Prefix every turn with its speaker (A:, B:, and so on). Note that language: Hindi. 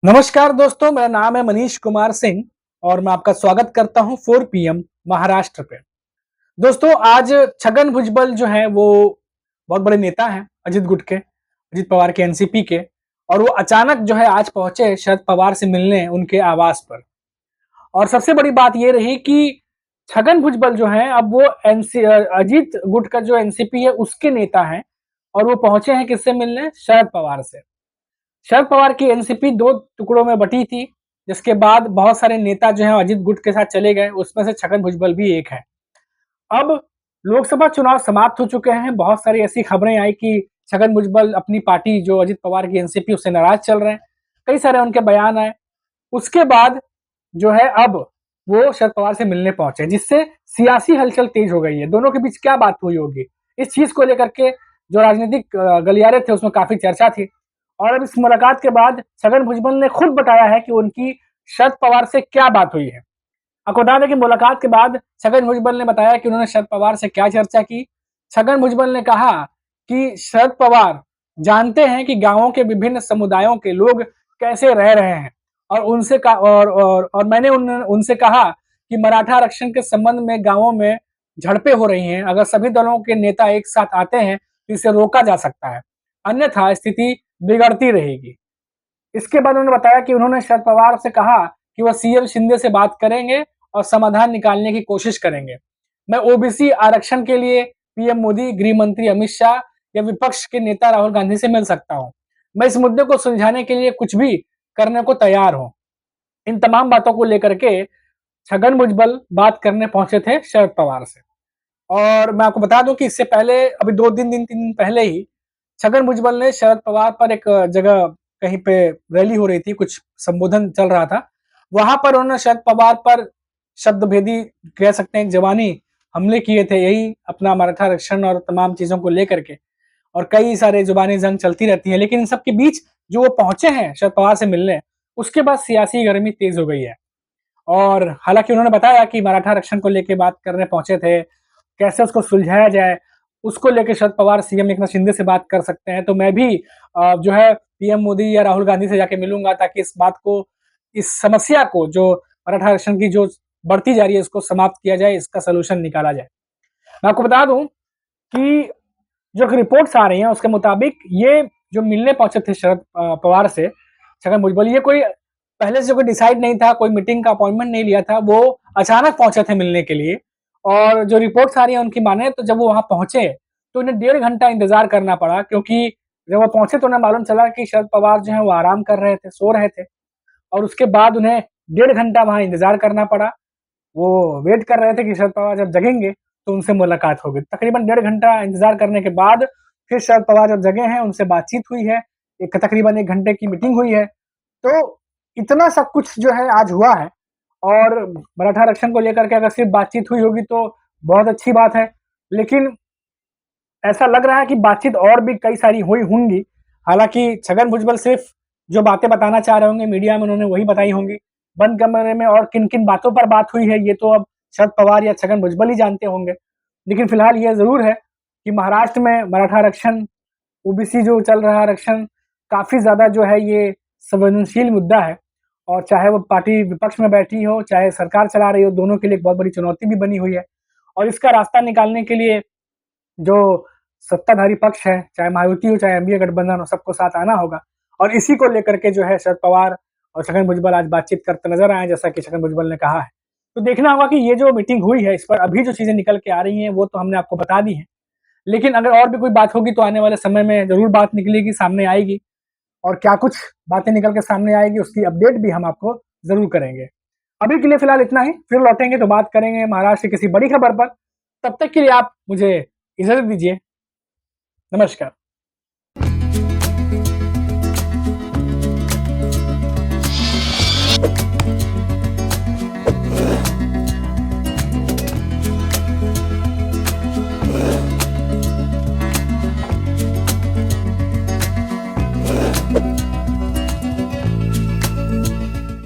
A: नमस्कार दोस्तों, मेरा नाम है मनीष कुमार सिंह और मैं आपका स्वागत करता हूं 4 पीएम महाराष्ट्र पे। दोस्तों, आज छगन भुजबल जो हैं वो बहुत बड़े नेता हैं अजित गुट के, अजित पवार के एनसीपी के, और वो अचानक जो है आज पहुंचे शरद पवार से मिलने उनके आवास पर। और सबसे बड़ी बात ये रही कि छगन भुजबल जो हैं अब वो अजित गुट का जो एनसीपी है उसके नेता हैं और वो पहुंचे हैं किससे मिलने? शरद पवार से। शरद पवार की एनसीपी 2 टुकड़ों में बटी थी, जिसके बाद बहुत सारे नेता जो हैं अजित गुट के साथ चले गए, उसमें से छगन भुजबल भी एक है। अब लोकसभा चुनाव समाप्त हो चुके हैं, बहुत सारी ऐसी खबरें आई कि छगन भुजबल अपनी पार्टी जो अजित पवार की एनसीपी उससे नाराज चल रहे हैं, कई सारे उनके बयान आए। उसके बाद जो है अब वो शरद पवार से मिलने पहुंचे, जिससे सियासी हलचल तेज हो गई है। दोनों के बीच क्या बात हुई होगी, इस चीज को लेकर के जो राजनीतिक गलियारे थे उसमें काफी चर्चा थी। और अब इस मुलाकात के बाद छगन भुजबल ने खुद बताया है कि उनकी शरद पवार से क्या बात हुई है। आपको बता दें कि मुलाकात के बाद छगन भुजबल ने बताया कि उन्होंने शरद पवार से क्या चर्चा की। छगन भुजबल ने कहा कि शरद पवार जानते हैं कि गांवों के विभिन्न समुदायों के लोग कैसे रह रहे हैं और मैंने उनसे कहा कि मराठा आरक्षण के संबंध में गांवों में झड़पें हो रही हैं। अगर सभी दलों के नेता एक साथ आते हैं तो इसे रोका जा सकता है, अन्यथा स्थिति बिगड़ती रहेगी। इसके बाद उन्होंने बताया कि उन्होंने शरद पवार से कहा कि वह सीएम शिंदे से बात करेंगे और समाधान निकालने की कोशिश करेंगे। मैं ओबीसी आरक्षण के लिए पीएम मोदी, गृह मंत्री अमित शाह या विपक्ष के नेता राहुल गांधी से मिल सकता हूं। मैं इस मुद्दे को सुलझाने के लिए कुछ भी करने को तैयार हूं। इन तमाम बातों को लेकर के छगन भुजबल बात करने पहुंचे थे शरद पवार से। और मैं आपको बता दूं कि इससे पहले अभी 2 दिन 3 दिन पहले ही छगन भुजबल ने शरद पवार पर एक जगह कहीं पे रैली हो रही थी, कुछ संबोधन चल रहा था, वहां पर उन्होंने शरद पवार पर शब्दभेदी कह सकते हैं जवानी हमले किए थे, यही अपना मराठा आरक्षण और तमाम चीजों को लेकर के। और कई सारे जुबानी जंग चलती रहती है, लेकिन इन सब के बीच जो वो पहुंचे हैं शरद पवार से मिलने, उसके बाद सियासी गर्मी तेज हो गई है। और हालांकि उन्होंने बताया कि मराठा आरक्षण को लेकर बात करने पहुंचे थे, कैसे उसको सुलझाया जाए उसको लेकर शरद पवार सीएम एकनाथ शिंदे से बात कर सकते हैं। तो मैं भी जो है पीएम मोदी या राहुल गांधी से जाके मिलूंगा, ताकि इस बात को, इस समस्या को जो मराठा आरक्षण की जो बढ़ती जा रही है इसको समाप्त किया जाए, इसका सोल्यूशन निकाला जाए। मैं आपको बता दूं कि जो रिपोर्ट्स आ रही हैं उसके मुताबिक ये जो मिलने पहुंचे थे शरद पवार से छगन भुजबल, ये कोई पहले से कोई डिसाइड नहीं था, कोई मीटिंग का अपॉइंटमेंट नहीं लिया था, वो अचानक पहुंचे थे मिलने के लिए। और जो रिपोर्ट्स आ रही है उनकी माने तो जब वो वहां पहुंचे तो उन्हें 1.5 घंटा इंतजार करना पड़ा, क्योंकि जब वो पहुंचे तो उन्हें मालूम चला कि शरद पवार जो है वो आराम कर रहे थे, सो रहे थे। और उसके बाद उन्हें 1.5 घंटा वहां इंतजार करना पड़ा। वो वेट कर रहे थे कि शरद पवार जब जगेंगे तो उनसे मुलाकात होगी। तकरीबन 1.5 घंटा इंतजार करने के बाद फिर शरद पवार जब जगे हैं, उनसे बातचीत हुई है, एक तकरीबन 1 घंटे की मीटिंग हुई है। तो इतना सब कुछ जो है आज हुआ है। और मराठा आरक्षण को लेकर के अगर सिर्फ बातचीत हुई होगी तो बहुत अच्छी बात है, लेकिन ऐसा लग रहा है कि बातचीत और भी कई सारी हुई होंगी। हालांकि छगन भुजबल सिर्फ जो बातें बताना चाह रहे होंगे मीडिया में उन्होंने वही बताई होंगी। बंद कमरे में और किन किन बातों पर बात हुई है ये तो अब शरद पवार या छगन भुजबल ही जानते होंगे। लेकिन फिलहाल ये जरूर है कि महाराष्ट्र में मराठा आरक्षण, ओबीसी जो चल रहा है आरक्षण, काफी ज्यादा जो है ये संवेदनशील मुद्दा है। और चाहे वो पार्टी विपक्ष में बैठी हो, चाहे सरकार चला रही हो, दोनों के लिए एक बहुत बड़ी चुनौती भी बनी हुई है। और इसका रास्ता निकालने के लिए जो सत्ताधारी पक्ष है, चाहे मायावती हो चाहे एनडीए गठबंधन हो, सबको साथ आना होगा। और इसी को लेकर के जो है शरद पवार और छगन भुजबल आज बातचीत करते नजर आए, जैसा कि छगन भुजबल ने कहा है। तो देखना होगा कि ये जो मीटिंग हुई है इस पर अभी जो चीजें निकल के आ रही हैं वो तो हमने आपको बता दी है, लेकिन अगर और भी कोई बात होगी तो आने वाले समय में जरूर बात निकलेगी, सामने आएगी। और क्या कुछ बातें निकल के सामने आएगी उसकी अपडेट भी हम आपको जरूर करेंगे। अभी के लिए फिलहाल इतना ही, फिर लौटेंगे तो बात करेंगे महाराष्ट्र की किसी बड़ी खबर पर। तब तक के लिए आप मुझे इजाजत दीजिए। नमस्कार।